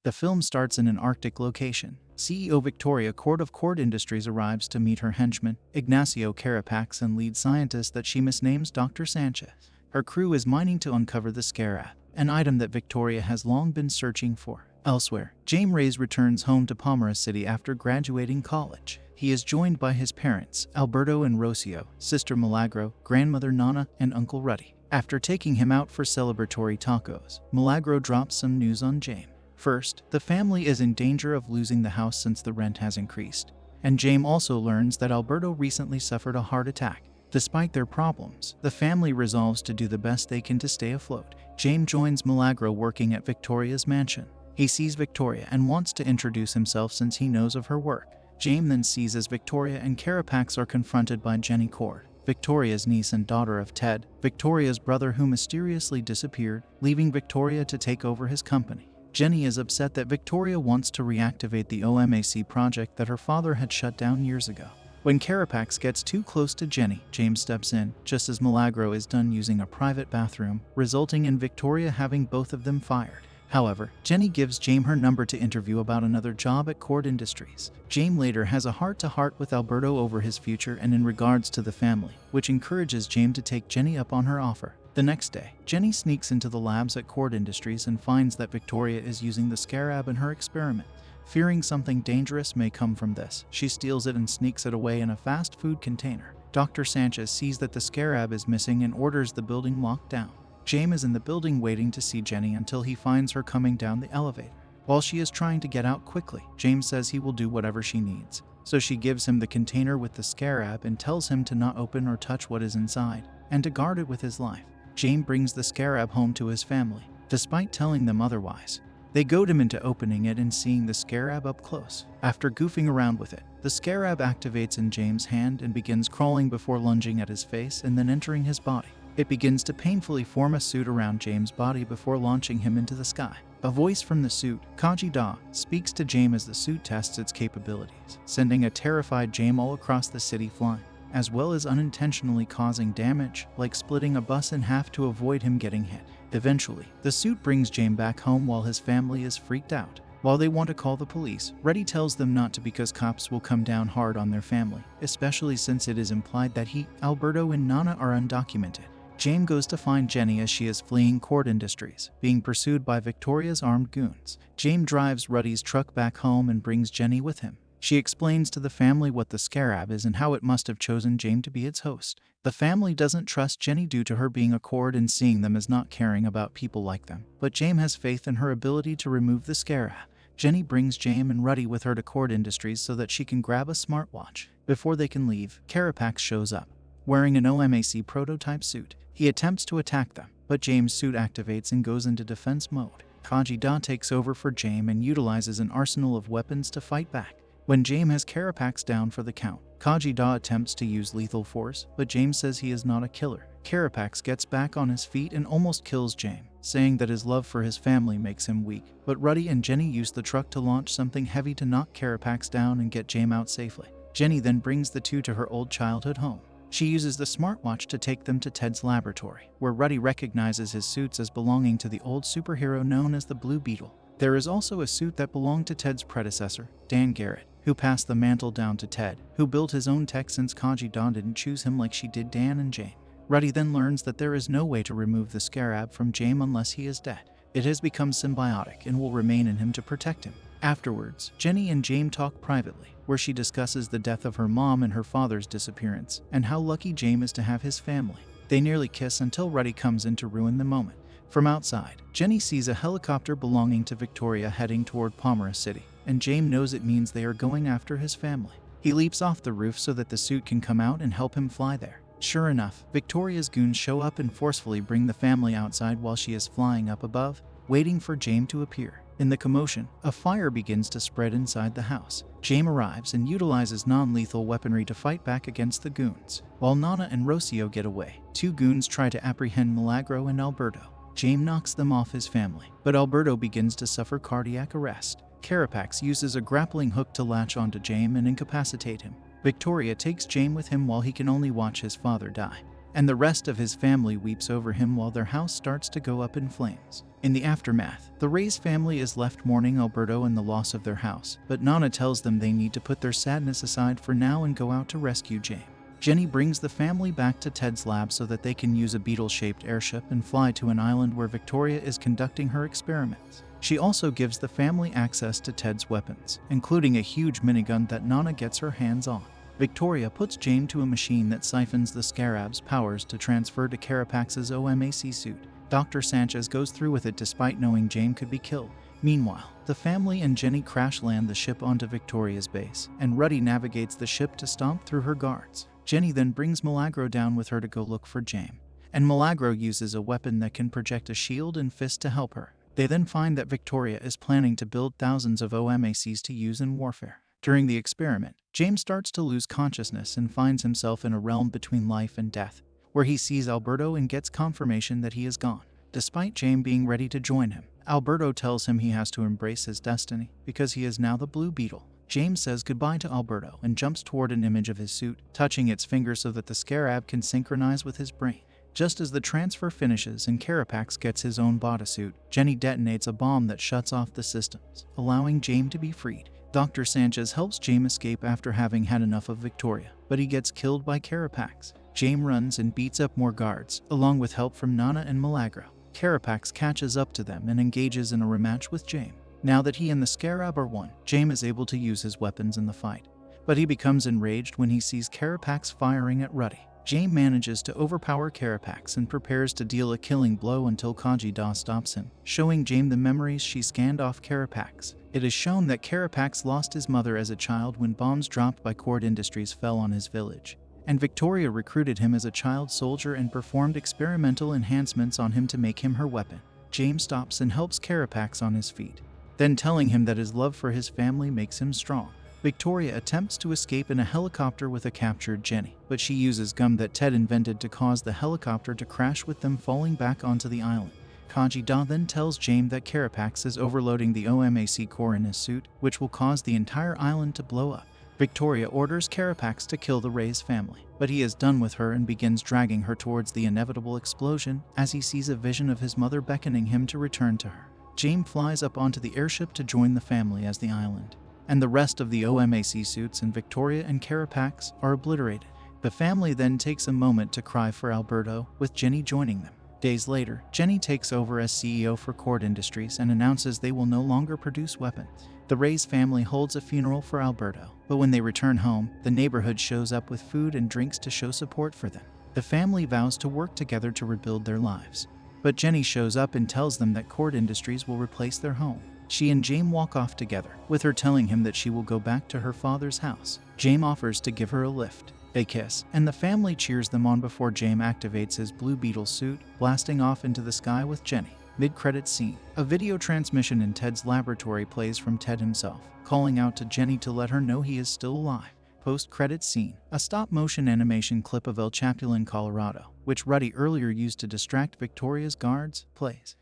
The film starts in an Arctic location. CEO Victoria Court of Cord Industries arrives to meet her henchman, Ignacio Carapax, and lead scientist that she misnames Dr. Sanchez. Her crew is mining to uncover the Scarab, an item that Victoria has long been searching for. Elsewhere, Jaime Reyes returns home to Palmyra City after graduating college. He is joined by his parents, Alberto and Rocio, sister Milagro, grandmother Nana, and Uncle Ruddy. After taking him out for celebratory tacos, Milagro drops some news on Jaime. First, the family is in danger of losing the house since the rent has increased. And Jaime also learns that Alberto recently suffered a heart attack. Despite their problems, the family resolves to do the best they can to stay afloat. Jaime joins Milagro working at Victoria's mansion. He sees Victoria and wants to introduce himself since he knows of her work. Jaime then sees as Victoria and Carapax are confronted by Jenny Cord, Victoria's niece and daughter of Ted, Victoria's brother who mysteriously disappeared, leaving Victoria to take over his company. Jenny is upset that Victoria wants to reactivate the OMAC project that her father had shut down years ago. When Carapax gets too close to Jenny, Jaime steps in, just as Milagro is done using a private bathroom, resulting in Victoria having both of them fired. However, Jenny gives Jaime her number to interview about another job at Cord Industries. Jaime later has a heart-to-heart with Alberto over his future and in regards to the family, which encourages Jaime to take Jenny up on her offer. The next day, Jenny sneaks into the labs at Cord Industries and finds that Victoria is using the Scarab in her experiment. Fearing something dangerous may come from this, she steals it and sneaks it away in a fast food container. Dr. Sanchez sees that the Scarab is missing and orders the building locked down. Jaime is in the building waiting to see Jenny until he finds her coming down the elevator. While she is trying to get out quickly, Jaime says he will do whatever she needs. So she gives him the container with the Scarab and tells him to not open or touch what is inside, and to guard it with his life. Jaime brings the Scarab home to his family, despite telling them otherwise. They goad him into opening it and seeing the Scarab up close. After goofing around with it, the Scarab activates in Jaime's hand and begins crawling before lunging at his face and then entering his body. It begins to painfully form a suit around Jaime's body before launching him into the sky. A voice from the suit, Kaji Da, speaks to Jaime as the suit tests its capabilities, sending a terrified Jaime all across the city flying, as well as unintentionally causing damage, like splitting a bus in half to avoid him getting hit. Eventually, the suit brings Jaime back home while his family is freaked out. While they want to call the police, Reddy tells them not to because cops will come down hard on their family, especially since it is implied that he, Alberto, and Nana are undocumented. Jaime goes to find Jenny as she is fleeing Cord Industries, being pursued by Victoria's armed goons. Jaime drives Ruddy's truck back home and brings Jenny with him. She explains to the family what the Scarab is and how it must have chosen Jaime to be its host. The family doesn't trust Jenny due to her being a Cord and seeing them as not caring about people like them, but Jaime has faith in her ability to remove the Scarab. Jenny brings Jaime and Ruddy with her to Cord Industries so that she can grab a smartwatch. Before they can leave, Carapax shows up, wearing an OMAC prototype suit. He attempts to attack them, but Jaime's suit activates and goes into defense mode. Kaji Da takes over for Jaime and utilizes an arsenal of weapons to fight back. When Jaime has Carapax down for the count, Kaji Da attempts to use lethal force, but Jaime says he is not a killer. Carapax gets back on his feet and almost kills Jaime, saying that his love for his family makes him weak. But Ruddy and Jenny use the truck to launch something heavy to knock Carapax down and get Jaime out safely. Jenny then brings the two to her old childhood home. She uses the smartwatch to take them to Ted's laboratory, where Ruddy recognizes his suits as belonging to the old superhero known as the Blue Beetle. There is also a suit that belonged to Ted's predecessor, Dan Garrett, who passed the mantle down to Ted, who built his own tech since Kaji Da didn't choose him like she did Dan and Jaime. Ruddy then learns that there is no way to remove the Scarab from Jaime unless he is dead. It has become symbiotic and will remain in him to protect him. Afterwards, Jenny and Jaime talk privately, where she discusses the death of her mom and her father's disappearance, and how lucky Jaime is to have his family. They nearly kiss until Ruddy comes in to ruin the moment. From outside, Jenny sees a helicopter belonging to Victoria heading toward Palmyra City, and Jaime knows it means they are going after his family. He leaps off the roof so that the suit can come out and help him fly there. Sure enough, Victoria's goons show up and forcefully bring the family outside while she is flying up above, waiting for Jaime to appear. In the commotion, a fire begins to spread inside the house. Jaime arrives and utilizes non-lethal weaponry to fight back against the goons. While Nana and Rocio get away, two goons try to apprehend Milagro and Alberto. Jaime knocks them off his family, but Alberto begins to suffer cardiac arrest. Carapax uses a grappling hook to latch onto Jaime and incapacitate him. Victoria takes Jaime with him while he can only watch his father die. and the rest of his family weeps over him while their house starts to go up in flames. In the aftermath, the Reyes family is left mourning Alberto and the loss of their house, but Nana tells them they need to put their sadness aside for now and go out to rescue Jaime. Jenny brings the family back to Ted's lab so that they can use a beetle-shaped airship and fly to an island where Victoria is conducting her experiments. She also gives the family access to Ted's weapons, including a huge minigun that Nana gets her hands on. Victoria puts Jaime to a machine that siphons the Scarab's powers to transfer to Carapax's OMAC suit. Dr. Sanchez goes through with it despite knowing Jaime could be killed. Meanwhile, the family and Jenny crash land the ship onto Victoria's base, and Ruddy navigates the ship to stomp through her guards. Jenny then brings Milagro down with her to go look for Jaime, and Milagro uses a weapon that can project a shield and fist to help her. They then find that Victoria is planning to build thousands of OMACs to use in warfare. During the experiment, Jaime starts to lose consciousness and finds himself in a realm between life and death, where he sees Alberto and gets confirmation that he is gone. Despite Jaime being ready to join him, Alberto tells him he has to embrace his destiny because he is now the Blue Beetle. Jaime says goodbye to Alberto and jumps toward an image of his suit, touching its finger so that the Scarab can synchronize with his brain. Just as the transfer finishes and Carapax gets his own bodysuit, Jenny detonates a bomb that shuts off the systems, allowing Jaime to be freed. Dr. Sanchez helps Jaime escape after having had enough of Victoria, but he gets killed by Carapax. Jaime runs and beats up more guards, along with help from Nana and Milagro. Carapax catches up to them and engages in a rematch with Jaime. Now that he and the Scarab are one, Jaime is able to use his weapons in the fight, but he becomes enraged when he sees Carapax firing at Ruddy. Jaime manages to overpower Carapax and prepares to deal a killing blow until Kajida stops him, showing Jaime the memories she scanned off Carapax. It is shown that Carapax lost his mother as a child when bombs dropped by Cord Industries fell on his village, and Victoria recruited him as a child soldier and performed experimental enhancements on him to make him her weapon. Jaime stops and helps Carapax on his feet, then telling him that his love for his family makes him strong. Victoria attempts to escape in a helicopter with a captured Jenny, but she uses gum that Ted invented to cause the helicopter to crash with them falling back onto the island. Kajida then tells Jaime that Carapax is overloading the OMAC core in his suit, which will cause the entire island to blow up. Victoria orders Carapax to kill the Reyes family, but he is done with her and begins dragging her towards the inevitable explosion as he sees a vision of his mother beckoning him to return to her. Jaime flies up onto the airship to join the family as the island, and the rest of the OMAC suits and Victoria and Carapax are obliterated. The family then takes a moment to cry for Alberto, with Jenny joining them. Days later, Jenny takes over as CEO for Cord Industries and announces they will no longer produce weapons. The Reyes family holds a funeral for Alberto, but when they return home, the neighborhood shows up with food and drinks to show support for them. The family vows to work together to rebuild their lives, but Jenny shows up and tells them that Cord Industries will replace their home. She and Jaime walk off together, with her telling him that she will go back to her father's house. Jaime offers to give her a lift. They kiss, and the family cheers them on before Jaime activates his Blue Beetle suit, blasting off into the sky with Jenny. Mid-credits scene. A video transmission in Ted's laboratory plays from Ted himself, calling out to Jenny to let her know he is still alive. Post-credits scene. A stop-motion animation clip of El Chapulín, Colorado, which Ruddy earlier used to distract Victoria's guards, plays.